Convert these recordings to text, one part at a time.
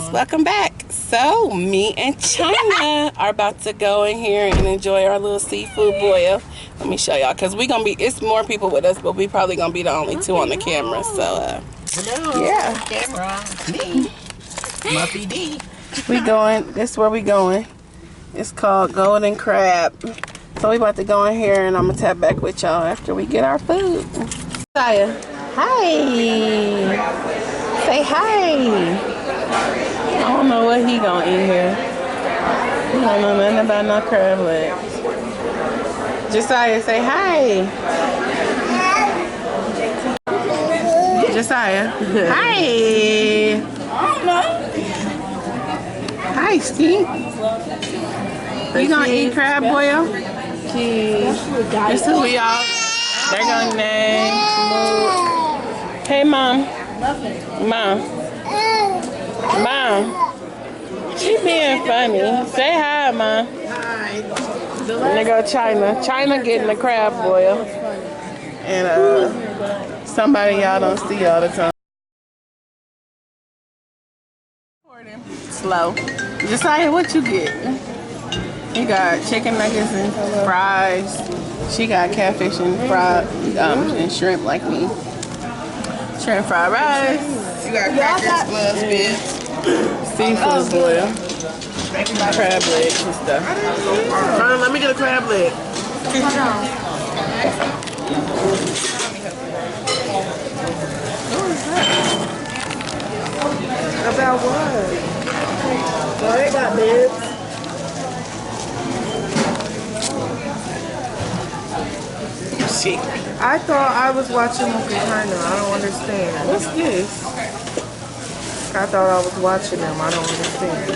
guys, welcome back. So me and Chynna are about to go in here and enjoy our little seafood boil. Let me show y'all, because it's more people with us, but we probably gonna be the only two on the camera. So hello, yeah, camera, me, Muffy D. We going, this is where we going. It's called Golden Crab. So we about to go in here and I'm gonna tap back with y'all after we get our food. Saya, hi. Say hi. I don't know what he gonna eat here. He don't know nothing about no crab legs. Josiah, say hi. Josiah, hi. Hi, Steve. You gonna eat crab boil? This is who we all. They're gonna name. Hey, Mom. Mom. Mom. She being funny. Say hi, Mom. Hi. There go Chynna. Chynna getting the crab boil. And somebody y'all don't see all the time. Slow. Josiah, what you get? You got chicken nuggets and fries. She got catfish and and shrimp like me. Shrimp fried rice. You got crackers, gloves, bits. Seafood boil. Crab legs and stuff. Let me get a crab leg. About what? Well, they got bits. Shit. I thought I was watching Mukbang. I don't understand. What's this? I thought I was watching them. I don't understand.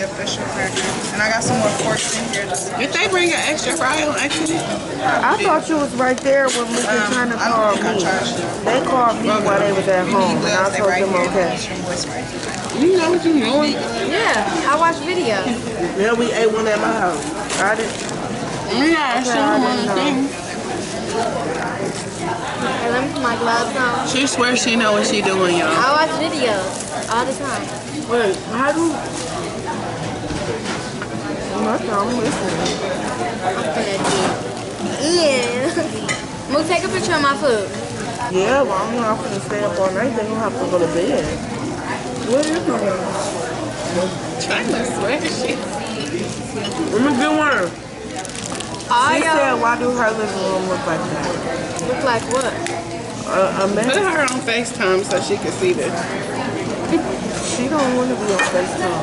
Yep, that's your crackers. And I got some more forks in here. Did they bring an extra fry on accident? I thought you was right there when Mukbang called me. They called me while they was at home, and I told them okay. You know what you're doing? Yeah, I watch videos. Yeah, we ate one at my house. I didn't. Yeah, I saw one thing. Okay, let me put my gloves on. She swears she know what she doing, y'all. I watch videos all the time. Wait, how do? I'm listening. Yeah. Mook, take a picture of my food. Yeah, well, I'm not gonna stay up all night. Then you'll have to go to bed. What is it? Chynna swears she. Let me get one. She Y'all said, why do her living room look like that? look like what? A Put mess. her on FaceTime so she can see this. She don't want to be on FaceTime.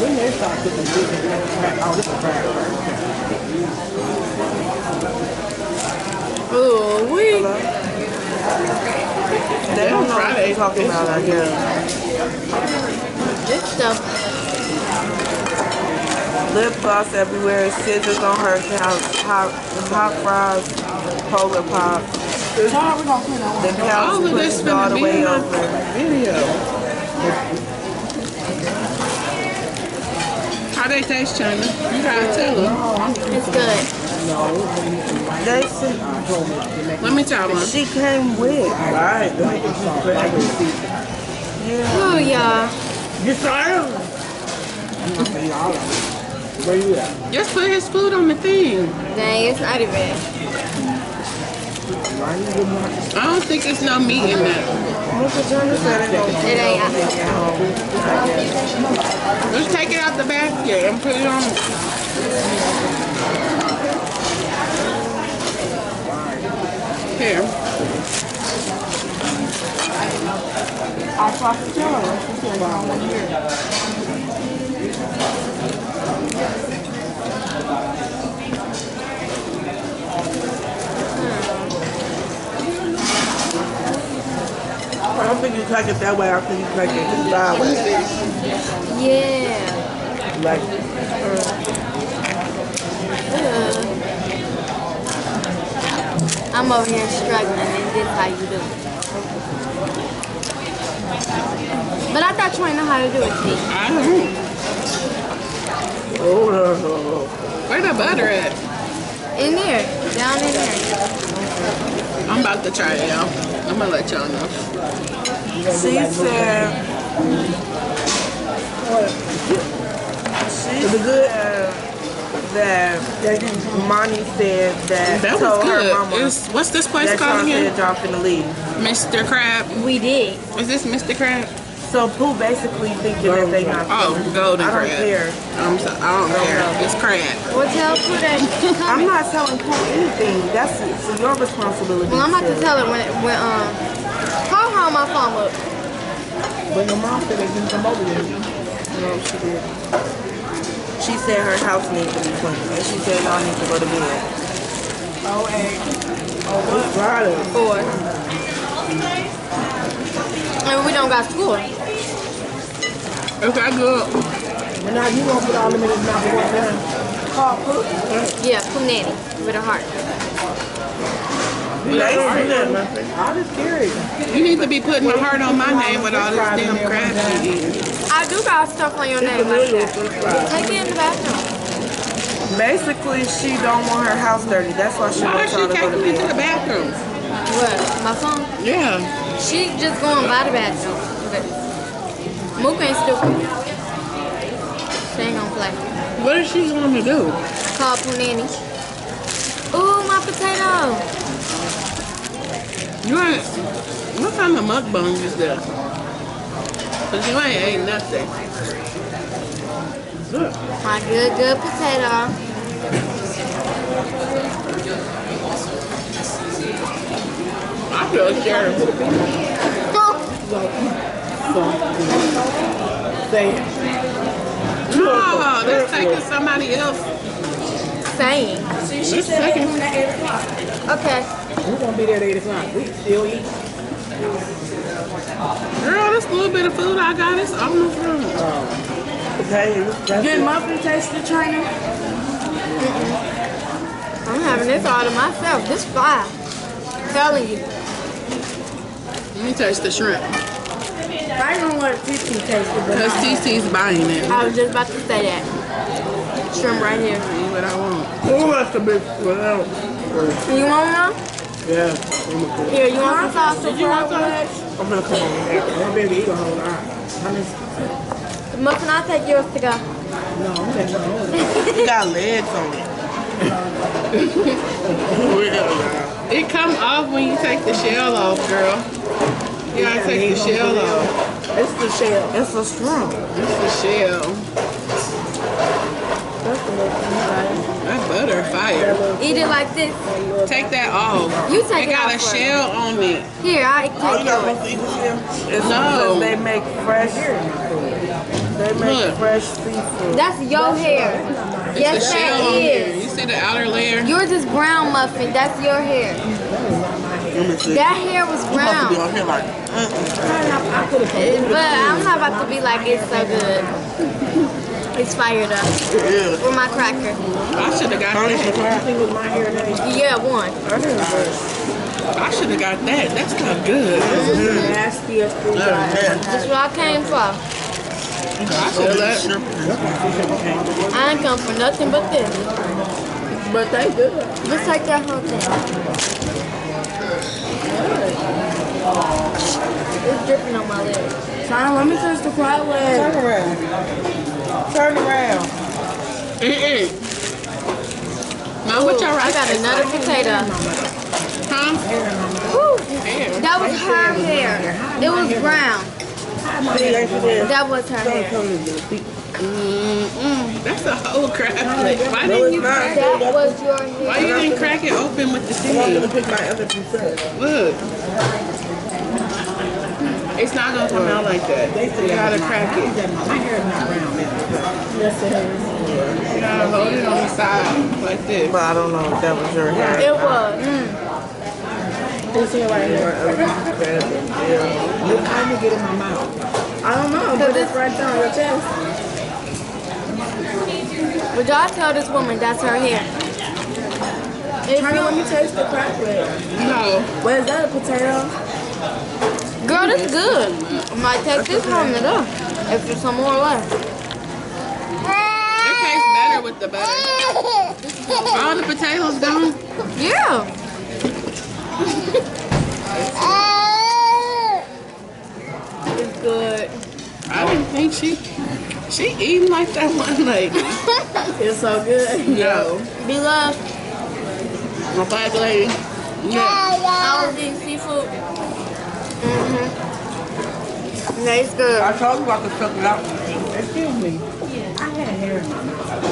When they start cooking chicken, oh, this is crab. Ooh, we. They don't know what they're talking about, I guess. This stuff. Lip gloss everywhere, scissors on her couch, hot fries, polar pop. The couch pushed all the way over. Video. How they taste, Chynna? You gotta tell them. It's good. They said, Let me tell them. she came with. Right. Ooh, y'all. You tired? Where you at? Just put his food on the thing. Dang, it's not even. I don't think there's no meat in that. It ain't. Just take it out the basket and put it on. Here. I talked to her. I don't think you take it that way. I think you take it sideways. Yeah. Like, I'm over here struggling, and this how you do it. But I thought you didn't know how to do it, T. I don't. Where the butter at? In there. Down in there. I'm about to try it, y'all. I'm gonna let y'all know. she said She said that Monty said that That was told her good. mama What's this place that called y'all again? said y'all finna leave. Mr. Crab. We did. Is this Mr. Crab? So Pooh basically thinking that they not Oh, coming. golden I don't crab. care. I don't care. It's crab. Well, tell Pooh that she's I'm coming. not telling Pooh anything. That's your responsibility. Well, I'm about to tell her when call her on my phone. Look. But your mom said they didn't come over there. No, she did. She said her house needs to be cleaned, and she said y'all need to go to bed. Oh, hey. Oh, it's Friday. 4. And we don't got school. Okay, good. But now you gonna put all them in his mouth at one time. Call Pooh. Yeah, Pooh Nanny with a heart. I'm just curious. You need to be putting a heart on my name with all this damn crab you eat. I do got stuff on your name like that. Take it in the bathroom. Basically, she don't want her house dirty. That's why she Why is wants she y'all to go to taking me to bed. the bathroom? What? My phone? Yeah. She just going by the bathroom. Mook ain't stupid. She ain't gonna play. What is she going to do? Call Pooh Nanny. Ooh, my potato. You ain't. What kind of mukbang is this? Cause you ain't ate nothing. My good potato. I feel scared. Say it. No, that's taking somebody else. Saying. That's taking. Okay. We're gonna be there at 8 o'clock. We still eat. Girl, this little bit of food I got is almost room. Did muffin taste the Chynna? I'm having this all to myself. This fire. Telling you. Let me taste the shrimp. I don't know what TT tasted, but Because TC's buying it. I was just about to say that. Shrimp right here. Eat what I want. Who wants to be without? You want one? Yeah. Here, you want some sauce? Did you want some? I'm gonna come over there. I'm baby eat a whole lot. The muffin, I'll take yours to go. No, I'm taking my own. You got legs on it. It come off when you take the shell off, girl. You gotta take the shell off. It's the shell. It's a shrimp. It's the shell. That butter fire. Eat it like this. Take that off. You take It it got off a first. shell on it. Here, I take yours. It's No. because they make fresh. They make Look. fresh seafood. That's your hair. The Yes, shell that on here. is. You see the outer layer? Yours is brown muffin. That's your hair. That hair was brown. here like, But I'm not about to be like, it's so good. It's fired up. With my cracker. I should have got that. Yeah, one. I should have got that. That's not good. Nastiest food I had. That's what I came for. I should have let. I ain't come for nothing but this. But they good. Just take that whole thing. It's dripping on my lips. Chynna, let me touch the fried leg. Turn around. Turn around. Now, what y'all I rice? got another potato. Huh? Woo. That was her hair. It was brown. That was her hair. That's a whole crab leg. Why didn't you crack it? That was your Why hair. you didn't crack it open with the I'm seed? gonna pick my other piece up. Look. It's not gonna come out like that. You gotta crack it. My hair is not brown, man. Yes, it is. You gotta hold it on the side like this. But I don't know if that was your hair. It was. This here right here. Look, how you get in my mouth? I don't know, but it's right there on your chest. But y'all tell this woman that's her hair. If Honey, let you, me taste the crack leg. No. What is that, a potato? girl, that's good. I might take this home to go. If there's some more left. It tastes better with the butter. All the potatoes gone? Yeah. It's good. think she eating like that one lady. It's so good. No. Be love. My black lady. Yeah. All of these seafood. Nice good. I told you I could cook it out. Excuse me. I had hair in my mouth.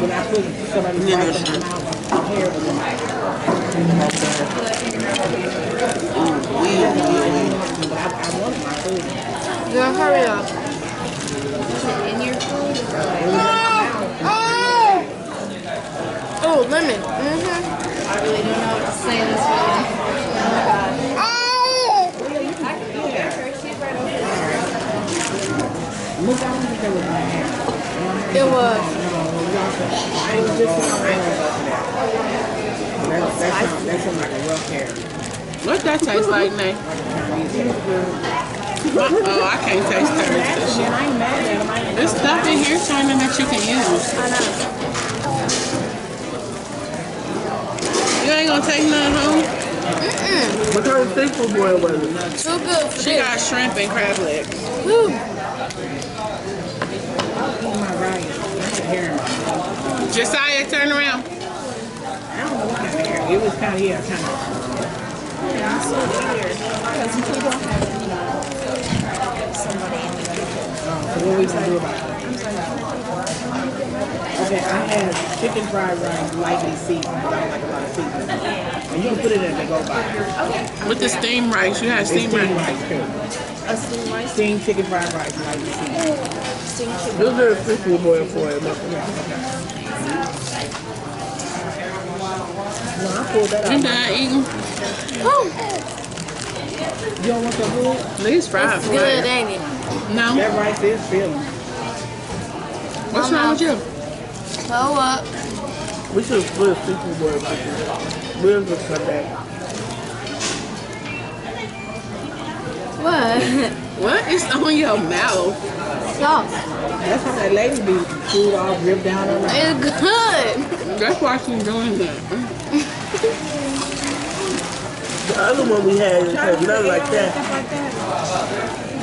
When I put somebody's wife in my mouth, my hair was in my mouth. But I wanted my food. Girl, hurry up. In your food? Oh, lemon. I really don't know what to say in this video. Oh my god. Mukbang because of my hair. It was. I was just on my hair. That sounds like a rough hair. What that taste like, Nay? Oh, I can't taste hers. I ain't mad at him. There's stuff in here, Chynna, that you can use. I know. You ain't gonna take none home? What kind of seafood boil was it? Too good for She this. got shrimp and crab legs. Woo. My right. That's the hair in my mouth. Josiah, turn around. I don't know what kind of hair. It was kind of, yeah, kind of. It's so weird. Because we don't have, somebody in the kitchen. So what we gonna do about it? Okay, I had chicken fried rice, lightly seasoned, but I don't like a lot of seasoning. And you don't put it in, they go by. With the steamed rice, you had It's steamed steamed rice. rice too. A steamed rice, Steamed chicken fried rice, lightly seasoned. steamed chicken. This is a seafood boil for it. Well, I pulled that You out. done eating? You don't want some food? These fries. Good, ain't it? No. That rice is filling. What's wrong with you? So up. We should split a seafood boil like this. We'll just cut that. What? What is on your mouth? Sauce. That's how that lady be food all dripped down on her. It's good. That's why she's doing that. The other one we had is nothing like that.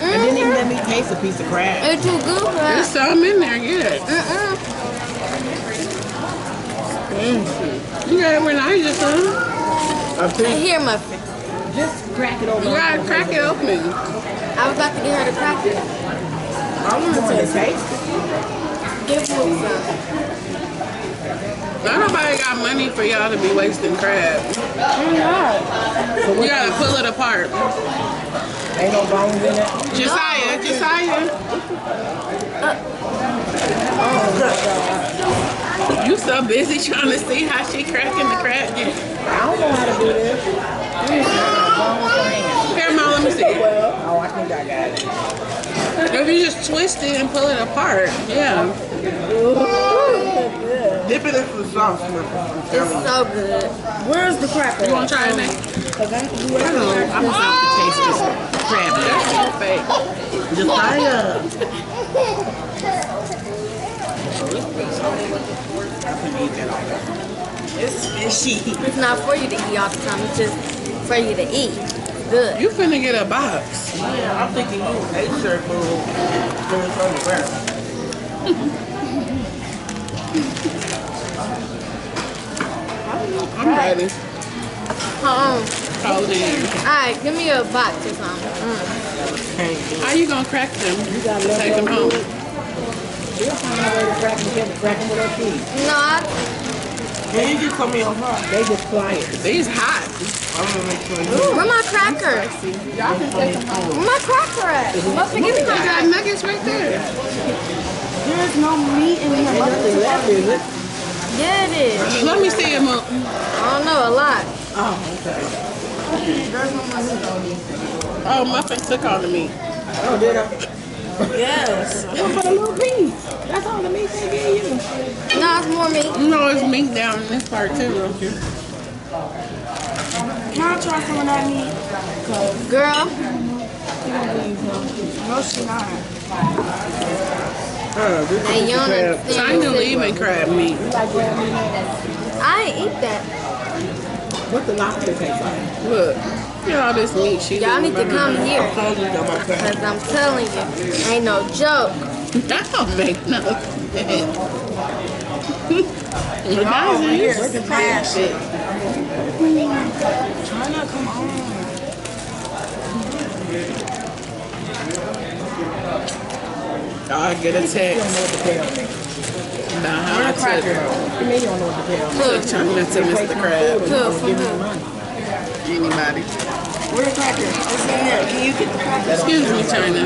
And didn't even let me taste a piece of crab. It's too good for There's us. some in there, get it. You got it when I just I think Here, muffin. Just crack it over. You gotta crack it open. I was about to get her to crack it. I want to taste. Give me some. Not nobody got money for y'all to be wasting crab. You gotta pull it apart. Ain't no bones in it. Josiah, Josiah. You so busy trying to see how she cracking the crab. I don't know how to do this. Here, Mom, let me see. Oh, I think I got it. If you just twist it and pull it apart, yeah. dip it into the sauce. It's so good. Where's the cracker? You wanna try it next? Because I have to do it. I'm just out to taste this crab. That's so fake. Josiah. It's fishy. It's not for you to eat all the time. It's just for you to eat. Good. You finna get a box. Yeah, I'm thinking you ate shirt food. There's on the ground. I'm ready. Cold in. Alright, give me a box or something. How you gonna crack them? You got Take them home. We'll find a way to crack them with our teeth. No, Can you get some of your heart? They just fly it. These hot. I'm gonna make sure where my cracker? Where my cracker at? Muffin, give me I my got cracker. nuggets right there. There's no meat in here. Ain't nothing left, is it? Yeah, it is. Let me see it, Mook. I don't know, a lot. Oh, okay. Oh, Muffin took all the meat. Oh, did I? Yes. I want for the little piece. That's all the meat they gave you. No, it's more meat. You know it's meat down in this part too, don't you? Can I try some of that meat? Girl, No, she not. and you don't Chynna understand. leaving crab meat. I ain't eat that. What's the lobster taste like? Look, look at all this meat she Y'all need to doing. come here. I told you to go back there. Because I'm telling you, ain't no joke. That don't make no sense. You guys are here. Where's the trash? Chynna, come on. I get a text about how I took You mean you don't know what to tell me? Chynna to Mr. Crab. Good for me. Anybody. Where's the cracker? What's in here? Can you get the cracker? Excuse me, Chynna.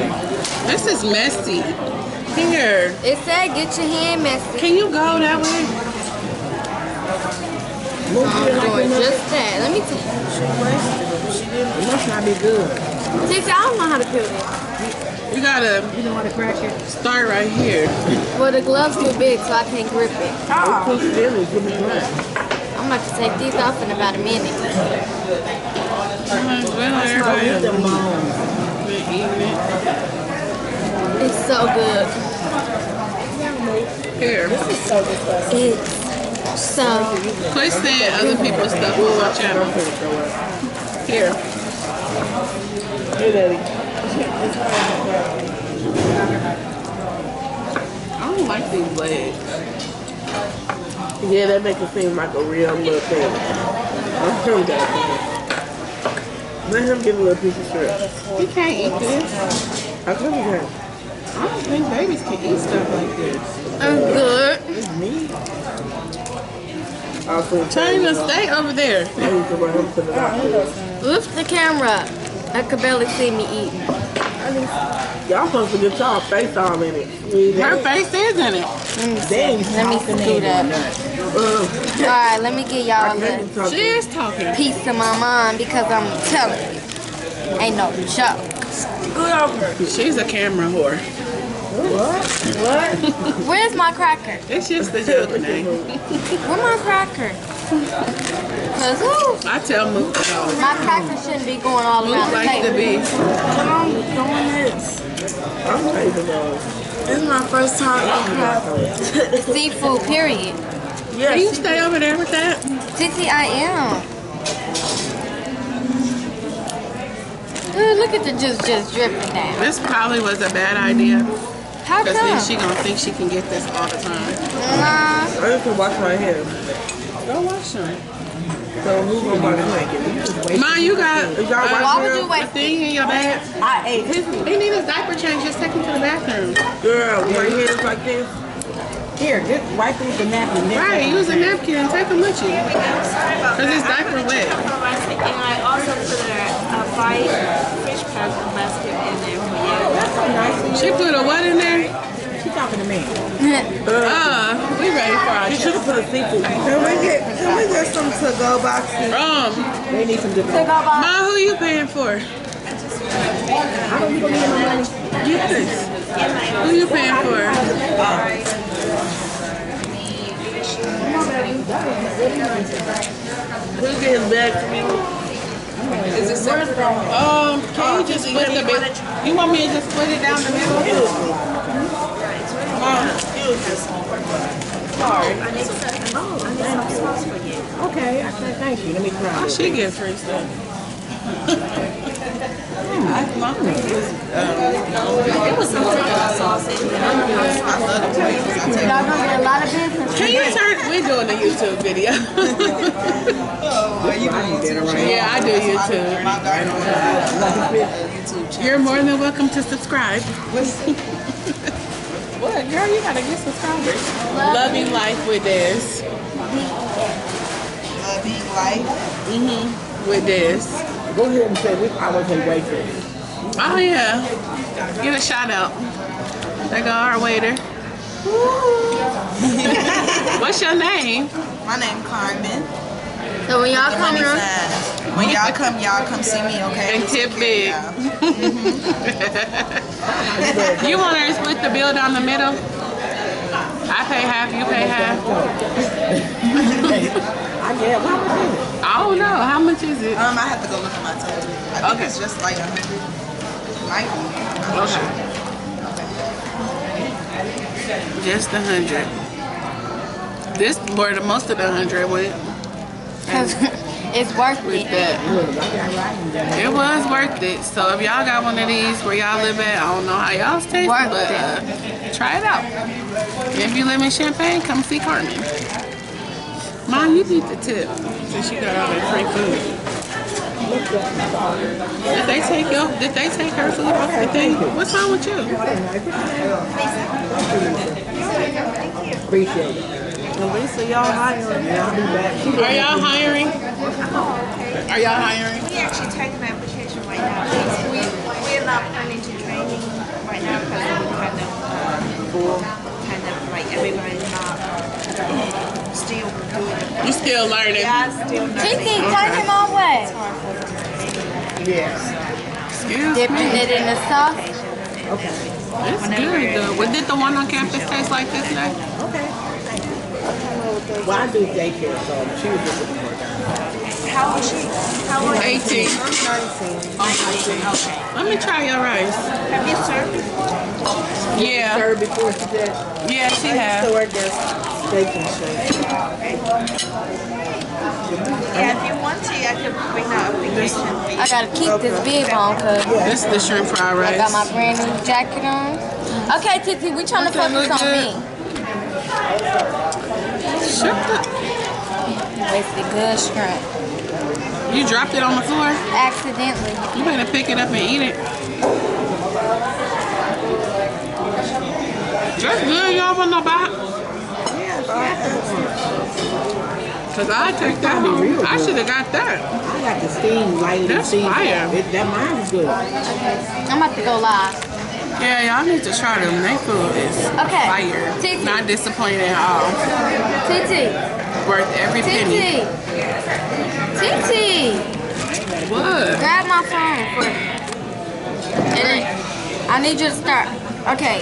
This is messy. Here. It said get your hand messy. Can you go that way? Move it like Doing you just that. Let me tell you. It must not be good. Tixie, I don't know how to peel this. You gotta You know how to crack it? start right here. Well, the glove's too big, so I can't grip it. It's too still. It's gonna be dry. I'm about to take these off in about a minute. Everybody Eat them bones. been eating it. It's so good. Here. It's so Quit saying other people's stuff on my channel. Here. Here, Daddy. I don't like these legs. Yeah, that makes it seem like a real little thing. Let him get a little piece of shrimp. We can't eat this. How come you can't? I don't think babies can eat stuff like this. good. It's me. I'll put Chynna, stay over there. I need to let him put it out there. Lift the camera up. I could barely see me eating. Y'all supposed to get y'all face all in it. Her face is in it. Let me scoot up. Alright, let me get y'all a She is talking. piece of my mind because I'm telling you. Ain't no joke. She's a camera whore. Where's my cracker? It's just a joke, name. Where's my cracker? Cause woo, I tell Mook to go. my cracker shouldn't be going all Mook around the likes to table. be. I'm doing this. I'm tasting those. This is my first time eating crab. Seafood, period. Can you stay over there with that? Tixie, I am. Ooh, look at the juice just dripping down. This probably was a bad idea. How Because then come? she gonna think she can get this all the time. Nah. I need to wash my hands. Go wash them. So who's gonna wash my hands? Ma, you got Is y'all Why washing would you them? a waste it? thing in your bag? I ate He needs his diaper change. Just take him to the bathroom. Girl, my hands like this. Here, just wipe it with the napkin. Right, use a napkin and take him with you. Because his diaper wet. And I also put a fried fish basket in there for you. That's so nice. She put a what in there? She talking to me. We ready for our You should have put a seafood. Can we get some to-go boxes? They need some good food. Ma, who you paying for? How are you gonna get my money? Yes. Who you paying for? Who's getting bag for me? Is it separate? Can you just split the bit? You want me to just split it down the middle? Sorry. Okay, I said thank you. Let me try. She get free stuff. My thing is, It was some sauce in there. Y'all gonna get a lot of business. can you turn? We're doing a YouTube video. Yeah, I do YouTube. You're more than welcome to subscribe. What, girl? You gotta get subscribers. Loving life with this. Loving life. With this. Go ahead and say this. I was a waitress. Oh yeah. Get a shout out. There go our waiter. What's your name? My name Carmen. So when y'all come Money around, sign. When y'all come see me, okay? And tip big. Yeah. You want her to split the bill down the middle? I pay half, you pay half. I get what was it? I don't know. How much is it? I have to go look at my total. I think it's just like 100. Might be. I'm not sure. Just 100. This where the most of the 100 went. It's worth with it. that. It was worth it. So if y'all got one of these where y'all live at, I don't know how y'all's taste, Worth but try it out. If you live in Champaign, come see Carmen. Mom, you need the tip since you got all that free food. Did they take her food off the thing? What's wrong with you? Appreciate it. Lisa, y'all hiring? And I'll be back. Are y'all hiring? Are y'all hiring? We actually taking the application right now. We're not planning to training right now because we're kind of like everybody's not still doing it. You still learning? Yeah, still not. Titi, turn him my way. Yes. Excuse Dipping me. it in the sauce. It's good though. What did the one on campus taste like this day? Well, I do daycare, so she was just looking for a guy. How old is she? How old is 18. she? 19. Okay. Let me try your rice. Have you served before? Yeah. Her before she did. Yeah, she I has. used to work at Steak and Shake. Yeah, if you want to, I can bring that application. I gotta keep this bib on because This is the shrimp fried I rice. got my brand new jacket on. Okay, Titi, we trying to Okay, focus look on good. me. Shut up. Basically, good shrimp. You dropped it on the floor? Accidentally. You better pick it up and eat it. That's good. Y'all want no bite? Cause I take that home. I should have got that. I got the steam light. That's fire. That mine was good. I'm about to go live. Yeah, y'all need to try them. They food is Okay. fire. Titi. Not disappointed at all. Titi. Worth every penny. Titi. What? Grab my phone for me. And then I need you to start. Okay.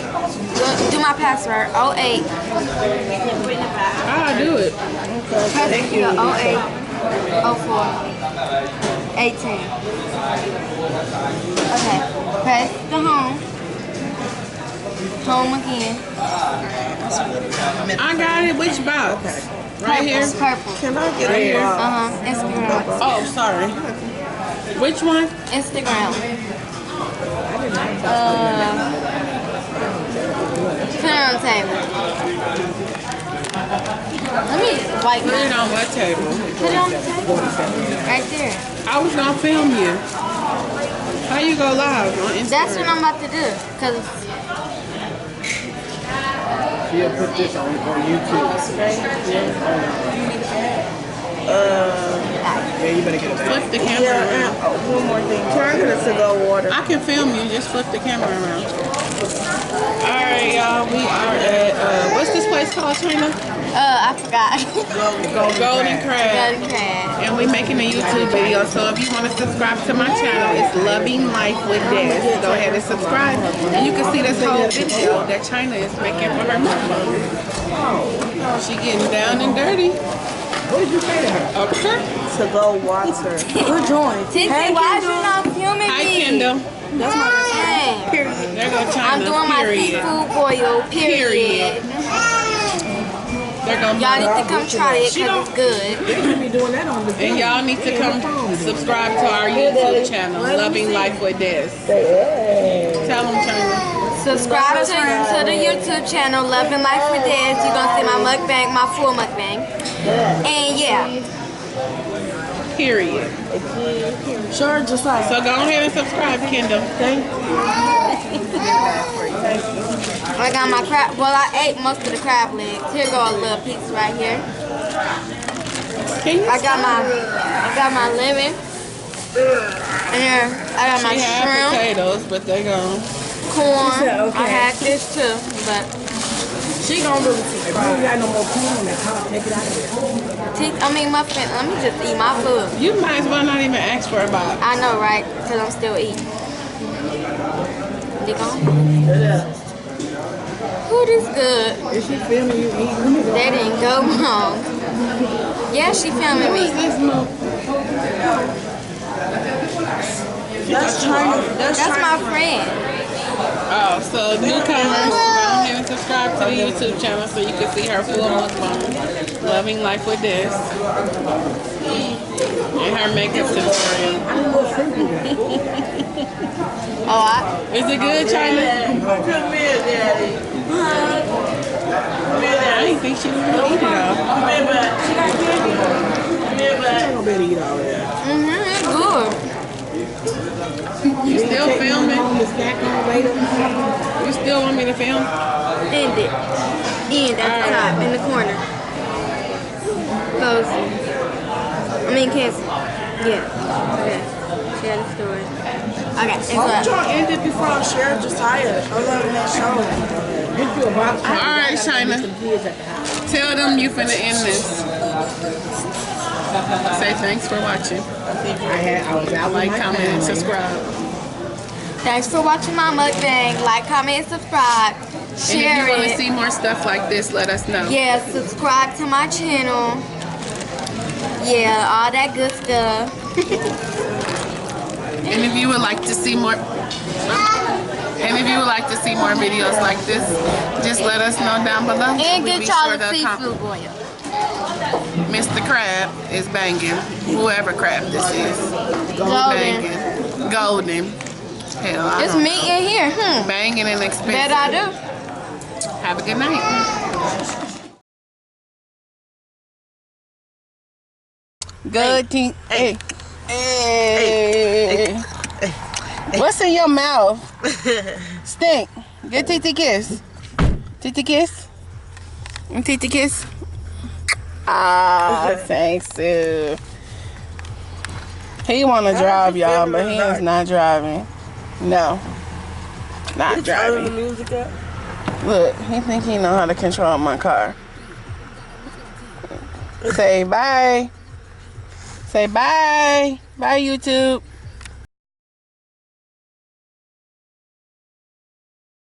Do my password. 08. I'll do it. Thank you. 08. 04. 18. Okay. Press the home. Home again. I got it. Which box? Right here? Purple. Can I get Right a here. box? Instagram. Oh, sorry. Which one? Instagram. Put it on the table. Let me wipe Put it my. on what table? Put it on the table. Right there. I was gonna film you. How you go live on Instagram? That's what I'm about to do. Cause She'll put this on YouTube. Yeah, you better get a bag. Flip the camera Yeah, around. and one more thing. Can I get a to-go water? I can film you. Just flip the camera around. Alright, y'all. We are at, what's this place called, Chynna? I forgot. Golden Crab. Golden crab. And we're making a YouTube video, so if you want to subscribe to my channel, it's Loving Life with Des. Go ahead and subscribe, and you can see this whole video that Chynna is making for her mukbang. She getting down and dirty. What did you say to her? Okay. To-go water. Good joint. Titi, why is you not filming Hi, me? Kendall. Hey. There go Chynna. I'm doing my Period. seafood boil. Period. There go Y'all need Mama. to come try it because it's good. They should be doing that on the And y'all need to come subscribe to our YouTube channel, Loving Life with Des. Tell them, Chynna. Subscribe to the YouTube channel, Loving Life with Des. You're going to see my mukbang, my full mukbang. And yeah. Period. Sure, just like. So go ahead and subscribe, Kendall. Thank you. I got my crab. Well, I ate most of the crab legs. Here go a little piece right here. Can you I got my lemon. And here I got my She had shrimp, potatoes, but they gone. corn. I had this too, but She gonna do it. If you ain't got no more corn on that top, take it out of there. muffin. Let me just eat my food. You might as well not even ask for a box. I know, right? Because I'm still eating. They gone? Food is good. Is she filming you eating? They didn't go wrong. Yeah, she filming me. That's Chynna. That's my friend. Oh, so newcomers, go ahead and subscribe to the YouTube channel so you can see her full mukbang. Loving Life with Des. In her makeup tutorial. Is it good, Chynna? Come here, Daddy. Come here, I Daddy. didn't think she was gonna eat it all. Come here, bud. Come here, bud. I'm gonna better eat all that. It's good. You still filming? The snack on later. You still want me to film? End it. End at the top, in the corner. Close. Cancel. Yeah. Okay. Share the story. Okay, it's I'm up. trying to end it before I share Josiah. I'm loving that show. Get you a box. All right, Chynna. Tell them you finna end this. Say thanks for watching. I was out Like, with my comment, and family. subscribe. Thanks for watching my mukbang. Like, comment, and subscribe. And if Share you want to it. see more stuff like this, let us know. Yeah, subscribe to my channel. Yeah, all that good stuff. And if you would like to see more, videos like this, just let us know down below. And We'll get be y'all sure the to seafood boil. Mr. Crab is banging. Whoever crab this is. Golden. Banging. Golden. Hell, I It's don't meat know. in here. Banging and expensive. Bet I do. Have a good night. Good thing. Hey. Hey. What's in your mouth? Stink. Get Titi kiss. Titi kiss. Titi kiss. Ah, thanks, Sue. He want to drive, y'all, but he is not driving. No. Not driving. The music up. Look, he think he know how to control my car. Say bye. Say bye. Bye, YouTube.